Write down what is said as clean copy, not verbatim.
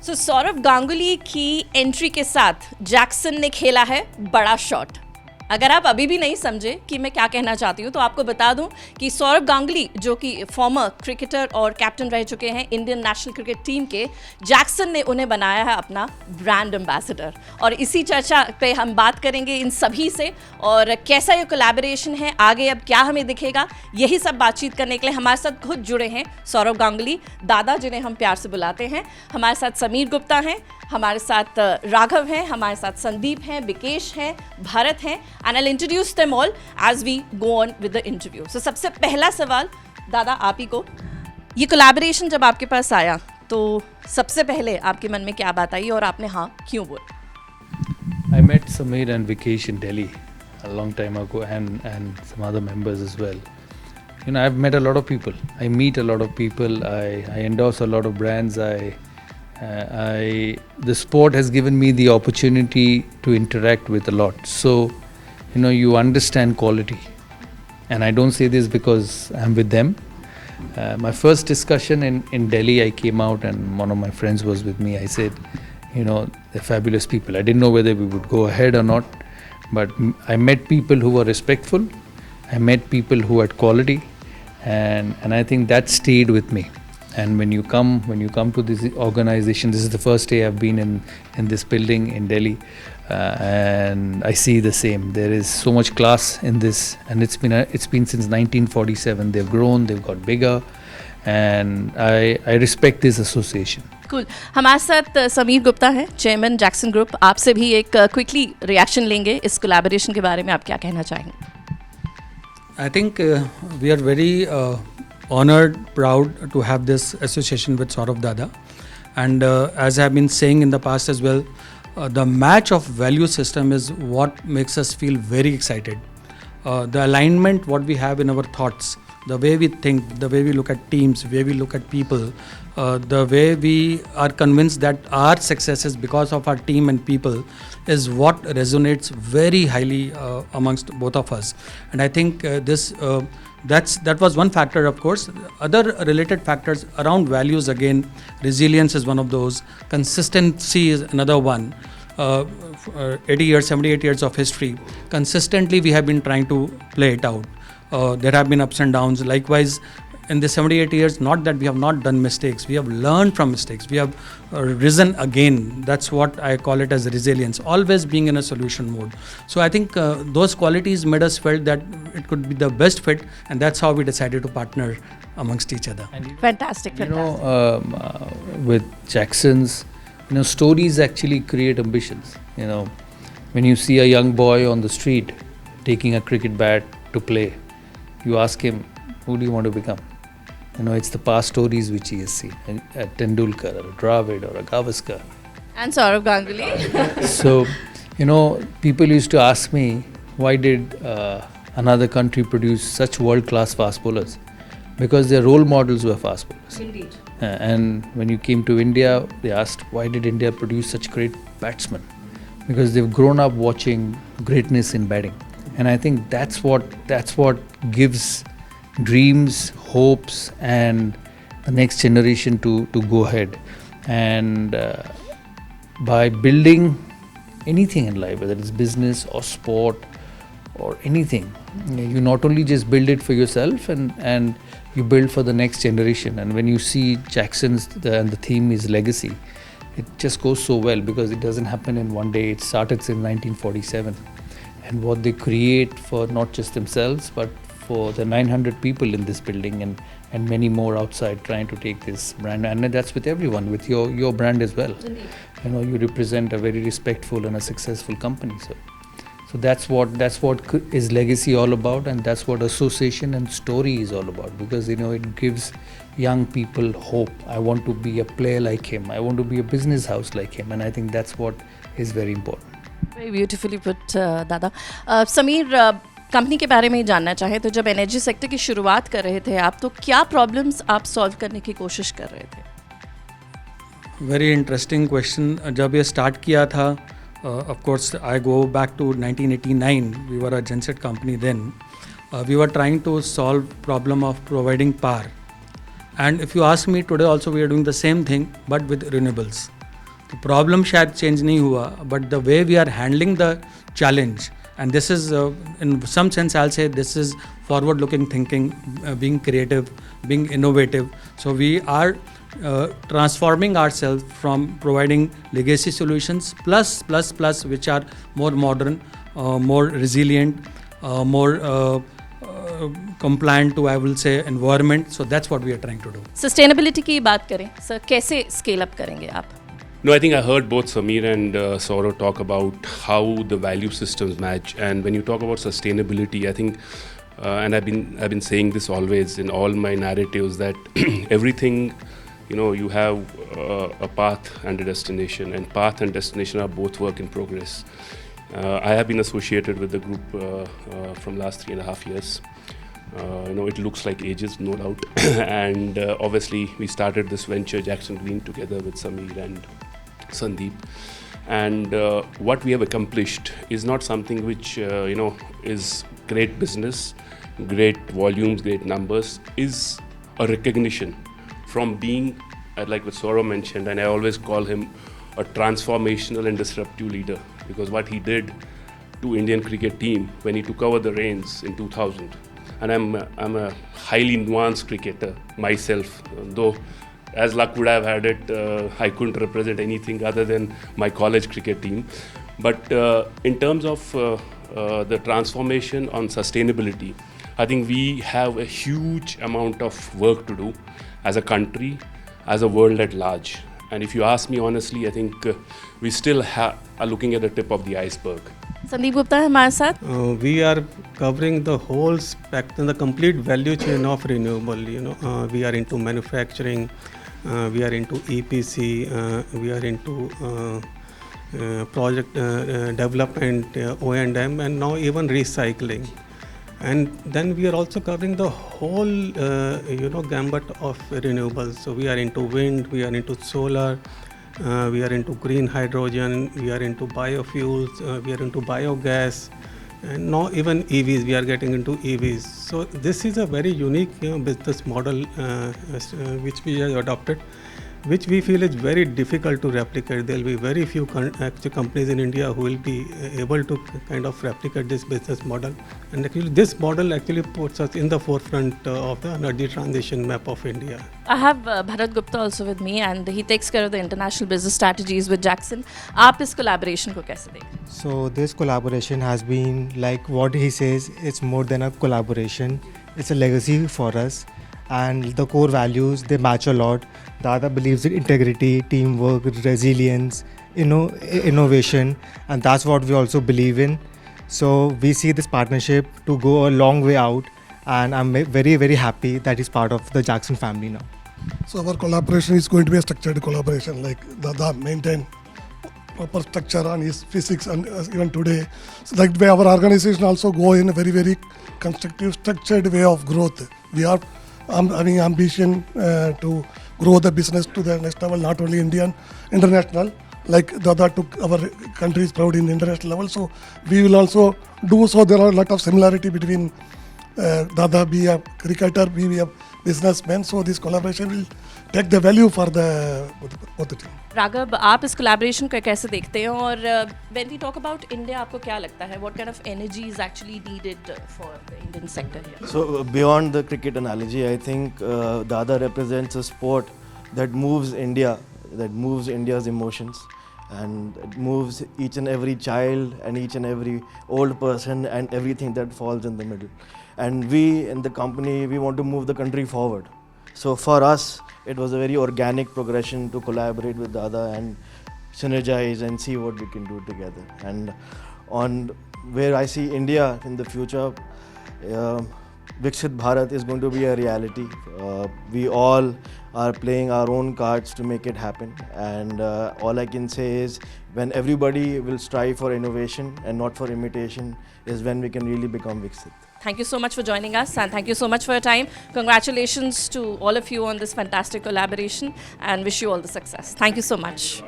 सो सौरव गांगुली की एंट्री के साथ जैक्सन ने खेला है बड़ा शॉट। अगर आप अभी भी नहीं समझे कि मैं क्या कहना चाहती हूँ तो आपको बता दूं कि सौरव गांगुली जो कि फॉर्मर क्रिकेटर और कैप्टन रह चुके हैं इंडियन नेशनल क्रिकेट टीम के, जैक्सन ने उन्हें बनाया है अपना ब्रांड एम्बेसडर। और इसी चर्चा पे हम बात करेंगे इन सभी से, और कैसा ये कोलैबोरेशन है, आगे अब क्या हमें दिखेगा, यही सब बातचीत करने के लिए हमारे साथ खुद जुड़े हैं सौरव गांगुली, दादा जिन्हें हम प्यार से बुलाते हैं। हमारे साथ समीर गुप्ता हैं, हमारे साथ राघव हैं, हमारे साथ संदीप हैं, विकेश हैं, भारत हैं, and I'll introduce them all as we go on with the interview. So सबसे पहला सवाल दादा आप ही को, ये कोलैबोरेशन जब आपके पास आया तो सबसे पहले आपके मन में क्या बात आई और आपने हाँ क्यों बोला? I met Sameer and Vikesh in Delhi a long time ago, and some other members as well. You know, I've met a lot of people. I meet a lot of people. I endorse a lot of brands. The sport has given me the opportunity to interact with a lot. So, you know, you understand quality. And I don't say this because I'm with them. My first discussion in Delhi, I came out and one of my friends was with me. I said, you know, they're fabulous people. I didn't know whether we would go ahead or not, but I met people who were respectful. I met people who had quality, and I think that stayed with me. And when you come to this organization, this is the first day I've been in this building in Delhi, and I see the same. There is so much class in this, and it's been since 1947. They've grown, they've got bigger, and I respect this association. Cool. हमारे साथ समीर गुप्ता हैं, chairman Jackson group. आपसे भी एक quickly reaction लेंगे इस collaboration के बारे में, आप क्या कहना चाहेंगे? I think we are very honored, proud to have this association with Sourav Dada, and as I have been saying in the past as well, the match of value system is what makes us feel very excited. The alignment what we have in our thoughts, the way we think, the way we look at teams, the way we look at people, the way we are convinced that our success is because of our team and people is what resonates very highly amongst both of us. And I think that was one factor, of course. Other related factors around values, again, resilience is one of those. Consistency is another one. 78 years of history. Consistently, we have been trying to play it out. There have been ups and downs. Likewise, in the 78 years, not that we have not done mistakes. We have learned from mistakes. We have risen again. That's what I call it as resilience. Always being in a solution mode. So I think those qualities made us felt that it could be the best fit, and that's how we decided to partner amongst each other. Fantastic. You know, with Jackson's, you know, stories actually create ambitions. You know, when you see a young boy on the street taking a cricket bat to play, you ask him, who do you want to become? You know, it's the past stories which he has seen, a Tendulkar or a Dravid or a Gavaskar. And Sourav Ganguly. So, you know, people used to ask me, why did another country produce such world-class fast bowlers? Because their role models were fast bowlers. Indeed. And when you came to India, they asked, why did India produce such great batsmen? Because they've grown up watching greatness in batting. And I think that's what gives dreams, hopes, and the next generation to go ahead. And by building anything in life, whether it's business or sport or anything, you not only just build it for yourself, and you build for the next generation. And when you see Jackson's and the theme is legacy, it just goes so well because it doesn't happen in one day. It started in 1947, and what they create for not just themselves but for the 900 people in this building and many more outside trying to take this brand. And that's with everyone, with your brand as well. Indeed. You know, you represent a very respectful and a successful company. So that's what is legacy all about, and that's what association and story is all about, because, you know, it gives young people hope. I want to be a player like him. I want to be a business house like him. And I think that's what is very important. Very beautifully put, Dada. Sameer, company के बारे में ही जानना चाहें तो जब energy sector की शुरुआत कर रहे थे आप, तो क्या प्रॉब्लम्स आप सॉल्व करने की कोशिश कर रहे थे? Very interesting question. जब ये स्टार्ट किया था, of course I go back to 1989. We were a genset company then. We were trying to solve problem of providing power, and if you ask me today also we are doing the same thing but with renewables. तो problem शायद change नहीं हुआ, but the way we are handling the challenge, and this is in some sense I'll say this is forward looking thinking, being creative, being innovative. So we are transforming ourselves from providing legacy solutions plus which are more modern, more resilient, more compliant to, I will say, environment. So that's what we are trying to do. Sustainability की बात करें sir, कैसे scale up करेंगे आप? No, I think I heard both Sameer and Sourav talk about how the value systems match. And when you talk about sustainability, I think, and I've been saying this always in all my narratives, that everything, you have a path and a destination, and path and destination are both work in progress. I have been associated with the group from last 3.5 years. It looks like ages, no doubt. And obviously, we started this venture, JAKSON Green, together with Sameer and Sandeep. And what we have accomplished is not something which, is great business, great volumes, great numbers, is a recognition from being, like what Sourav mentioned, and I always call him a transformational and disruptive leader, because what he did to Indian cricket team when he took over the reins in 2000. And I'm a highly nuanced cricketer myself, though as luck would have had it, I couldn't represent anything other than my college cricket team. But in terms of the transformation on sustainability, I think we have a huge amount of work to do as a country, as a world at large. And if you ask me honestly, I think we still are looking at the tip of the iceberg. Sandeep Gupta है हमारे साथ. We are covering the whole spectrum, the complete value chain of renewable. We are into manufacturing, we are into EPC, we are into project development, O&M, and now even recycling. And then we are also covering the whole, gambit of renewables. So we are into wind, we are into solar, we are into green hydrogen, we are into biofuels, we are into biogas, and now even EVs, we are getting into EVs. So this is a very unique business model which we have adopted, which we feel is very difficult to replicate. There will be very few companies in India who will be able to kind of replicate this business model. And actually, this model actually puts us in the forefront of the energy transition map of India. I have Bharat Gupta also with me, and he takes care of the international business strategies with JAKSON. आप इस collaboration को कैसे देखते हैं? So this collaboration has been, like what he says, it's more than a collaboration. It's a legacy for us, and the core values, they match a lot. Dada believes in integrity, teamwork, resilience, innovation, and that's what we also believe in. So we see this partnership to go a long way out, and I'm very, very happy that he's part of the JAKSON family now. So our collaboration is going to be a structured collaboration, like Dada maintain proper structure on his physics, and even today. So that way our organization also go in a very, very constructive, structured way of growth. We are having ambition to grow the business to the next level, not only Indian, international. Like Dada took our country's proud in the international level, so we will also do so. There are a lot of similarity between Dada be a cricketer, we be a businessman. So this collaboration will take the value for the both the team. Raghav, आप इस collaboration को कैसे देखते हैं? और when we talk about India, आपको क्या लगता है? What kind of energy is actually needed for the Indian sector here? So beyond the cricket analogy, I think Dada represents a sport that moves India, that moves India's emotions, and it moves each and every child and each and every old person and everything that falls in the middle. And we in the company, we want to move the country forward. So for us, it was a very organic progression to collaborate with Dada and synergize and see what we can do together. And on where I see India in the future, Viksit Bharat is going to be a reality. We all are playing our own cards to make it happen. And all I can say is, when everybody will strive for innovation and not for imitation, is when we can really become Viksit. Thank you so much for joining us, and thank you so much for your time. Congratulations to all of you on this fantastic collaboration, and wish you all the success. Thank you so much.